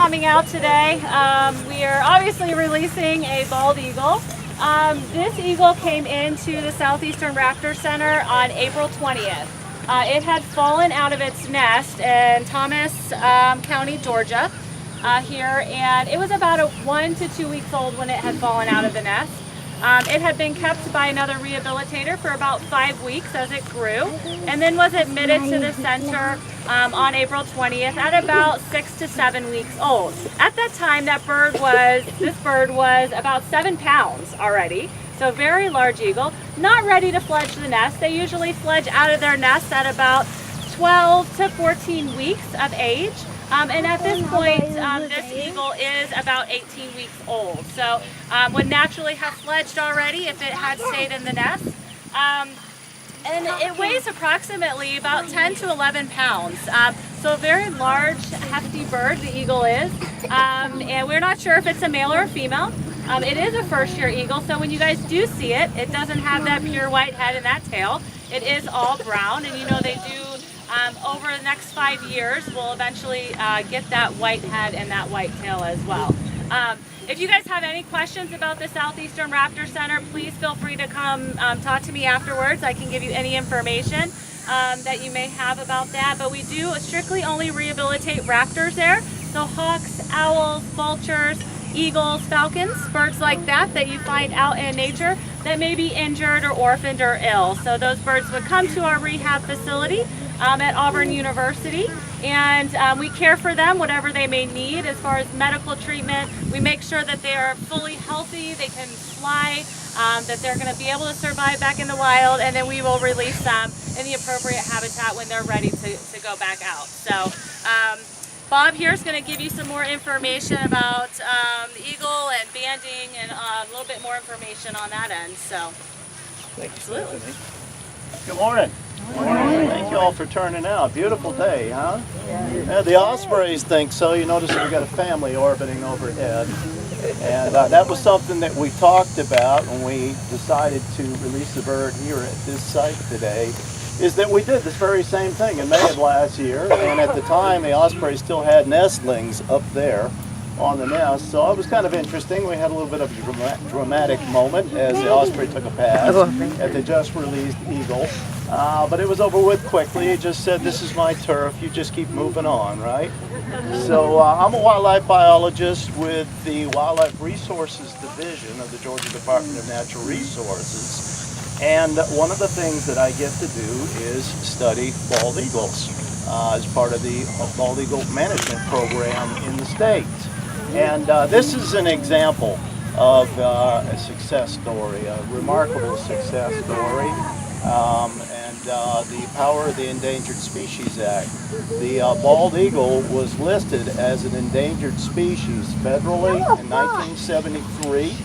coming out today. We are obviously releasing a bald eagle. This eagle came into the Southeastern Raptor Center on April 20th. It had fallen out of its nest in Thomas County, Georgia here, and it was about 1 to 2 weeks old when it had fallen out of the nest. It had been kept by another rehabilitator for about 5 weeks as it grew, and then was admitted to the center on April 20th at about 6 to 7 weeks old. At that time, this bird was about 7 pounds already, so very large eagle, not ready to fledge the nest. They usually fledge out of their nest at about 12 to 14 weeks of age. And at this point, this eagle is about 18 weeks old. So would naturally have fledged already if it had stayed in the nest. And it weighs approximately about 10 to 11 pounds. So a very large, hefty bird, the eagle is. And we're not sure if it's a male or a female. It is a first-year eagle, so when you guys do see it, it doesn't have that pure white head and that tail. It is all brown, and you know they do, over the next 5 years, we'll eventually get that white head and that white tail as well. If you guys have any questions about the Southeastern Raptor Center, please feel free to come talk to me afterwards. I can give you any information that you may have about that, but we do strictly only rehabilitate raptors there. So hawks, owls, vultures, eagles, falcons, birds like that you find out in nature that may be injured or orphaned or ill. So those birds would come to our rehab facility at Auburn University, and we care for them, whatever they may need as far as medical treatment. We make sure that they are fully healthy, they can fly, that they're going to be able to survive back in the wild, and then we will release them in the appropriate habitat when they're ready to go back out. So Bob here is going to give you some more information about the eagle and banding and a little bit more information on that end. So, absolutely. Good morning. Good morning. Thank you all for turning out. Beautiful day, huh? Yeah, the ospreys think so. You notice we've got a family orbiting overhead. And that was something that we talked about when we decided to release the bird here at this site today, is that we did this very same thing in May of last year, and at the time the osprey still had nestlings up there on the nest, so it was kind of interesting. We had a little bit of a dramatic moment as the osprey took a pass at the just released eagle, but it was over with quickly. It just said, "This is my turf, you just keep moving on," right? So I'm a wildlife biologist with the Wildlife Resources Division of the Georgia Department of Natural Resources. And one of the things that I get to do is study bald eagles as part of the bald eagle management program in the state. And this is an example of a success story, a remarkable success story, and the power of the Endangered Species Act. The bald eagle was listed as an endangered species federally in 1973.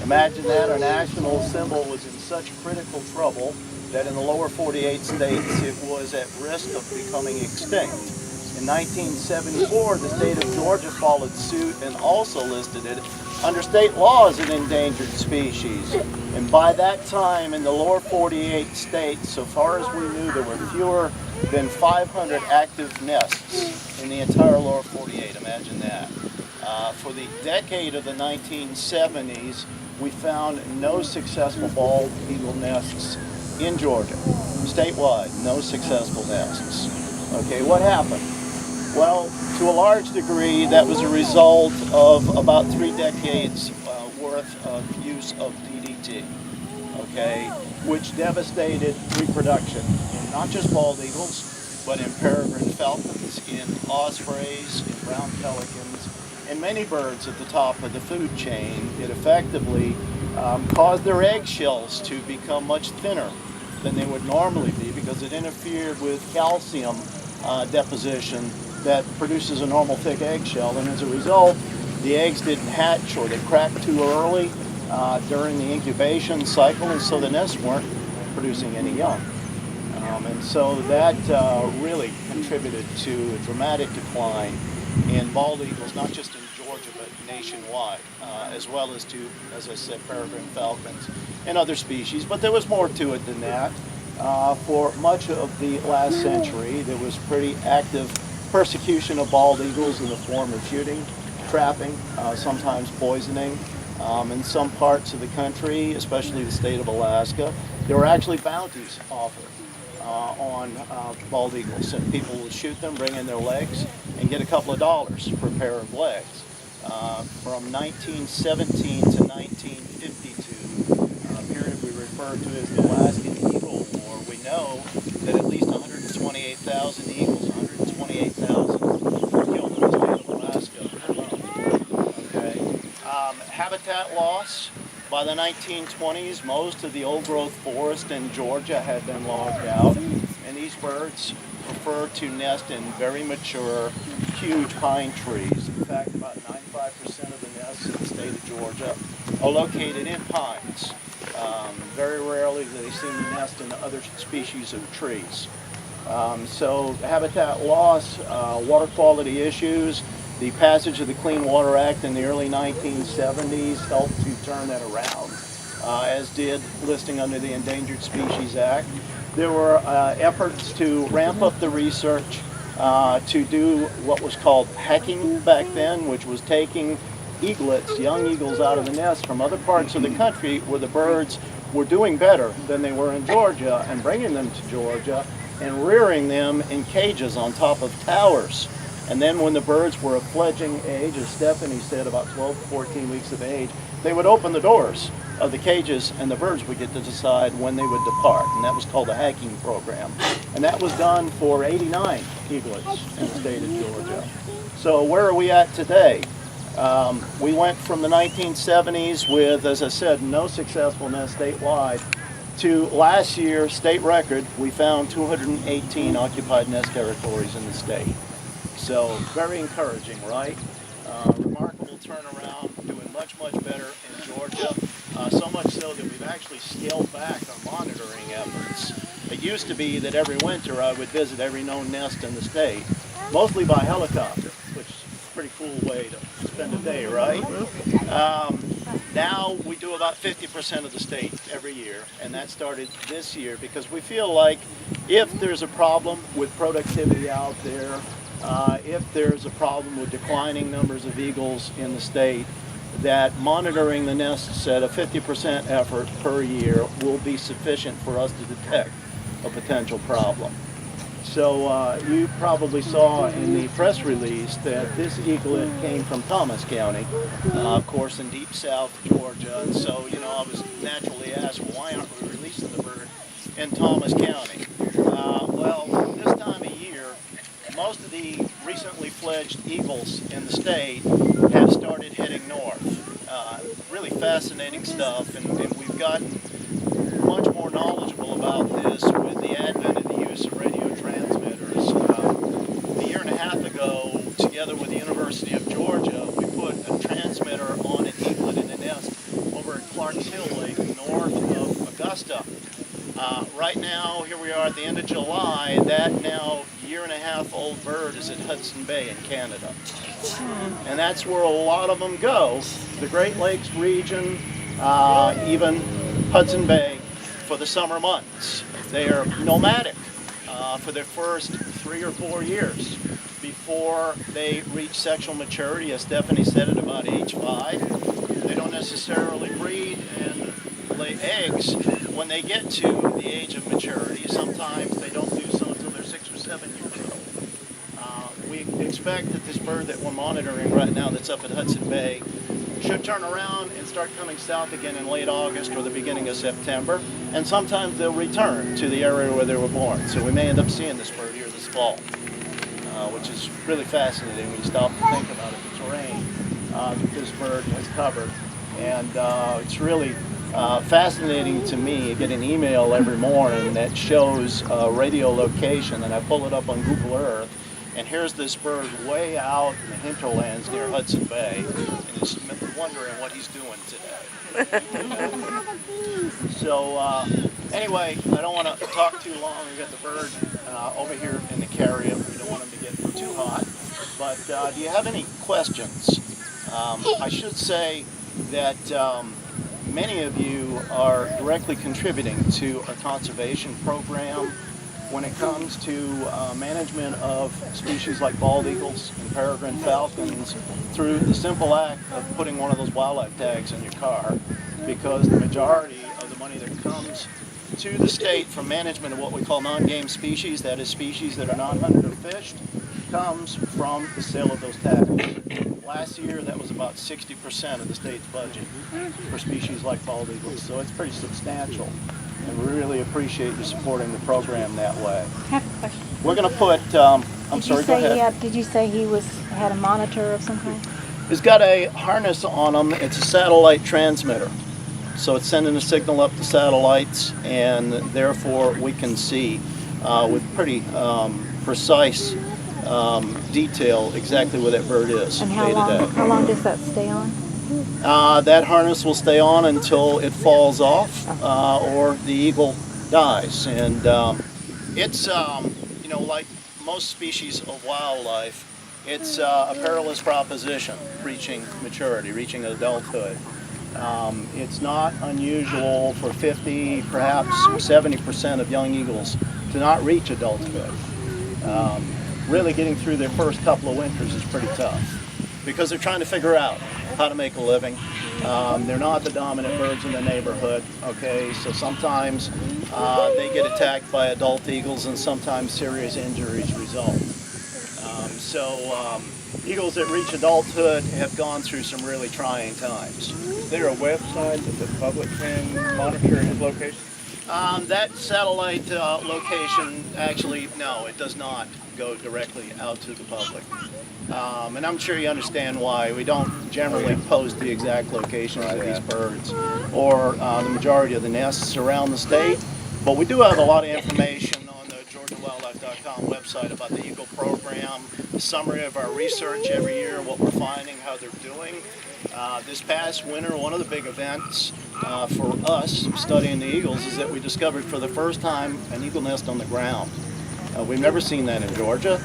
Imagine that, our national symbol was in such critical trouble that in the lower 48 states it was at risk of becoming extinct. In 1974, the state of Georgia followed suit and also listed it under state law as an endangered species. And by that time in the lower 48 states, so far as we knew, there were fewer than 500 active nests in the entire lower 48. Imagine that. For the decade of the 1970s, we found no successful bald eagle nests in Georgia. Statewide, no successful nests. Okay, what happened? Well, to a large degree, that was a result of about 3 decades worth of use of DDT, okay, which devastated reproduction in not just bald eagles, but in peregrine falcons, in ospreys, in brown pelicans, and many birds at the top of the food chain. It effectively caused their eggshells to become much thinner than they would normally be because it interfered with calcium deposition that produces a normal thick eggshell, and as a result the eggs didn't hatch or they cracked too early during the incubation cycle, and so the nests weren't producing any young. And so that really contributed to a dramatic decline in bald eagles, not just in Georgia, but nationwide, as well as to, as I said, peregrine falcons and other species. But there was more to it than that. For much of the last century, there was pretty active persecution of bald eagles in the form of shooting, trapping, sometimes poisoning. In some parts of the country, especially the state of Alaska, there were actually bounties offered on bald eagles. And people would shoot them, bring in their legs, and get a couple of dollars per pair of legs. From 1917 to 1952, a period we refer to as the Alaskan Eagle War, we know that at least 128,000 eagles, 128,000 were killed in the state of Alaska alone. Okay. Habitat loss. By the 1920s, most of the old-growth forest in Georgia had been logged out, and these birds prefer to nest in very mature, huge pine trees. In fact, about 95% of the nests in the state of Georgia are located in pines. Very rarely do they seem to nest in other species of trees. So habitat loss, water quality issues, the passage of the Clean Water Act in the early 1970s helped to turn that around, as did listing under the Endangered Species Act. There were efforts to ramp up the research to do what was called hacking back then, which was taking eaglets, young eagles, out of the nest from other parts of the country where the birds were doing better than they were in Georgia, and bringing them to Georgia and rearing them in cages on top of towers. And then when the birds were of fledgling age, as Stephanie said, about 12 to 14 weeks of age, they would open the doors of the cages and the birds would get to decide when they would depart. And that was called the hacking program. And that was done for 89 eaglets in the state of Georgia. So where are we at today? We went from the 1970s with, as I said, no successful nest statewide, to last year, state record, we found 218 occupied nest territories in the state. So very encouraging, right? Remarkable turnaround, doing much, much better in Georgia. So much so that we've actually scaled back our monitoring efforts. It used to be that every winter I would visit every known nest in the state, mostly by helicopter, which is a pretty cool way to spend a day, right? Now we do about 50% of the state every year, and that started this year because we feel like if there's a problem with productivity out there, if there's a problem with declining numbers of eagles in the state, that monitoring the nests at a 50% effort per year will be sufficient for us to detect a potential problem. So you probably saw in the press release that this eaglet came from Thomas County, of course in deep south Georgia. And so, you know, I was naturally asked, well, why aren't we releasing the bird in Thomas County? Well, this time of year, most of the recently fledged eagles in the state have started heading north. Really fascinating stuff, and we've gotten much more knowledgeable about this with the advent of the use of radio transmitters. A year and a half ago, together with the University of Georgia, we put a transmitter on an eaglet in a nest over at Clark's Hill Lake north of Augusta. Right now, here we are at the end of July, that now year-and-a-half-old bird is at Hudson Bay in Canada. And that's where a lot of them go, the Great Lakes region, even Hudson Bay, for the summer months. They are nomadic for their first 3 or 4 years before they reach sexual maturity, as Stephanie said, at about age 5. They don't necessarily breed and lay eggs when they get to the age of maturity. Sometimes they don't do so until they're 6 or 7 years old. We expect that this bird that we're monitoring right now that's up at Hudson Bay should turn around and start coming south again in late August or the beginning of September, and sometimes they'll return to the area where they were born. So we may end up seeing this bird here this fall, which is really fascinating when you stop and think about it, the terrain that this bird has covered. And it's really fascinating to me. I get an email every morning that shows radio location, and I pull it up on Google Earth, and here's this bird way out in the hinterlands near Hudson Bay, and it's wondering what he's doing today. So anyway, I don't want to talk too long. We've got the bird over here in the carrier. We don't want him to get too hot. But do you have any questions? I should say that many of you are directly contributing to our conservation program. when it comes to management of species like bald eagles and peregrine falcons through the simple act of putting one of those wildlife tags in your car, because the majority of the money that comes to the state from management of what we call non-game species, that is species that are not hunted or fished, comes from the sale of those tags. Last year that was about 60% of the state's budget for species like bald eagles, so it's pretty substantial. And we really appreciate you supporting the program that way. I have a question. We're going to put, I'm sorry, go ahead. Did you say he had a monitor of some kind? He's got a harness on him. It's a satellite transmitter. So it's sending a signal up to satellites, and therefore we can see with pretty precise detail exactly where that bird is And day to day. how long does that stay on? That harness will stay on until it falls off or the eagle dies. And it's, you know, like most species of wildlife, it's a perilous proposition, reaching maturity, reaching adulthood. It's not unusual for 50, perhaps 70% of young eagles to not reach adulthood. Really getting through their first couple of winters is pretty tough because they're trying to figure out how to make a living. They're not the dominant birds in the neighborhood, okay? So sometimes they get attacked by adult eagles and sometimes serious injuries result. Eagles that reach adulthood have gone through some really trying times. Is there a website that the public can monitor his location? That satellite location, actually, no, it does not go directly out to the public. And I'm sure you understand why. We don't generally post the exact locations of these birds or the majority of the nests around the state, but we do have a lot of information on the GeorgiaWildlife.com website about the Eagle program, a summary of our research every year, what we're finding, how they're doing. This past winter, one of the big events for us studying the eagles is that we discovered for the first time an eagle nest on the ground. We've never seen that in Georgia.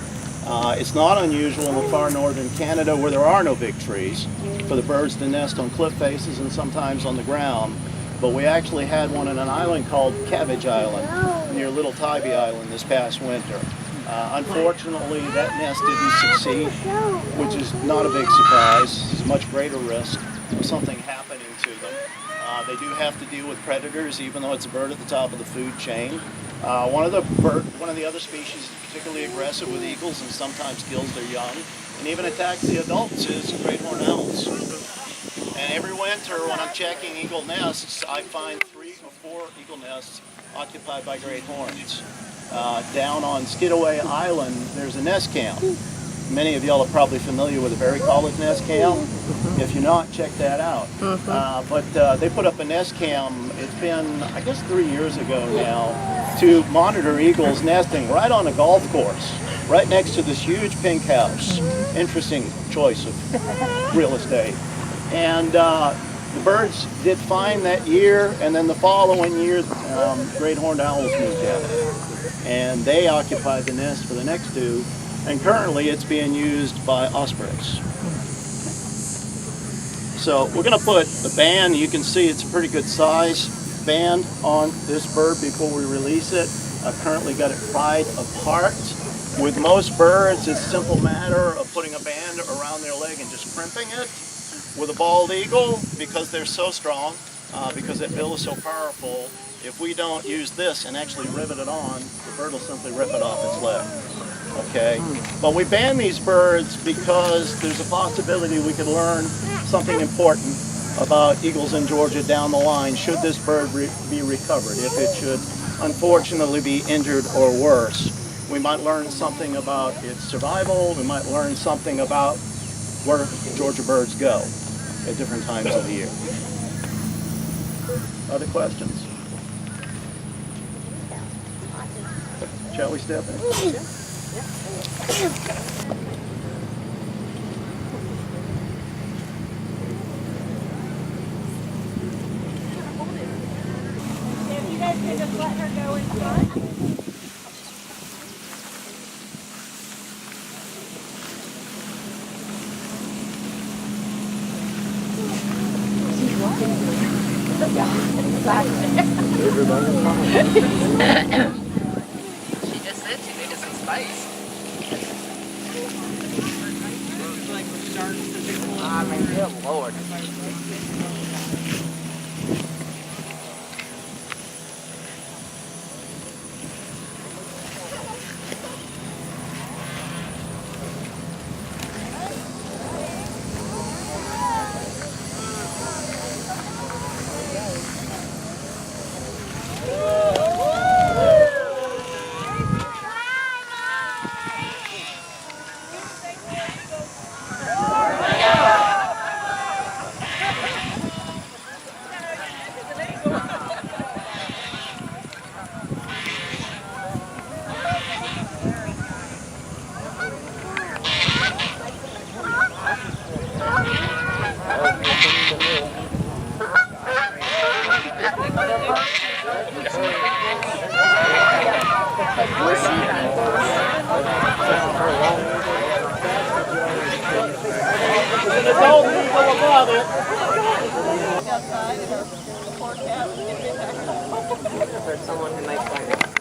It's not unusual in the far northern Canada where there are no big trees for the birds to nest on cliff faces and sometimes on the ground. But we actually had one on an island called Cabbage Island near Little Tybee Island this past winter. Unfortunately, that nest didn't succeed, which is not a big surprise. It's a much greater risk of something happening to them. They do have to deal with predators, even though it's a bird at the top of the food chain. One of the other species is particularly aggressive with eagles and sometimes kills their young, and even attacks the adults is great horned owls. And every winter when I'm checking eagle nests, I find 3 or 4 eagle nests occupied by great horns. Down on Skidaway Island, there's a nest cam. Many of y'all are probably familiar with the Berry College nest cam. If you're not, check that out. But they put up a nest cam, it's been, I guess, 3 years ago now, to monitor eagles nesting right on a golf course, right next to this huge pink house. Interesting choice of real estate. And the birds did fine that year, and then the following year, great horned owls moved in. And they occupied the nest for the next 2. And currently it's being used by ospreys. So we're going to put a band. You can see it's a pretty good size band on this bird before we release it. I've currently got it pried apart. With most birds, it's a simple matter of putting a band around their leg and just crimping it. With a bald eagle, because they're so strong, because that bill is so powerful, if we don't use this and actually rivet it on, the bird will simply rip it off its leg. Okay, but we ban these birds because there's a possibility we could learn something important about eagles in Georgia down the line should this bird be recovered. If it should unfortunately be injured or worse, we might learn something about its survival. We might learn something about where Georgia birds go at different times of the year. Other questions? Shall we step in? If you guys could just let her go in front. She Take us some space. Looks like we're starting to do one. I mean, good Lord. There's an adult eagle above it. Outside and our poor cat was getting attacked. There's someone who might find it.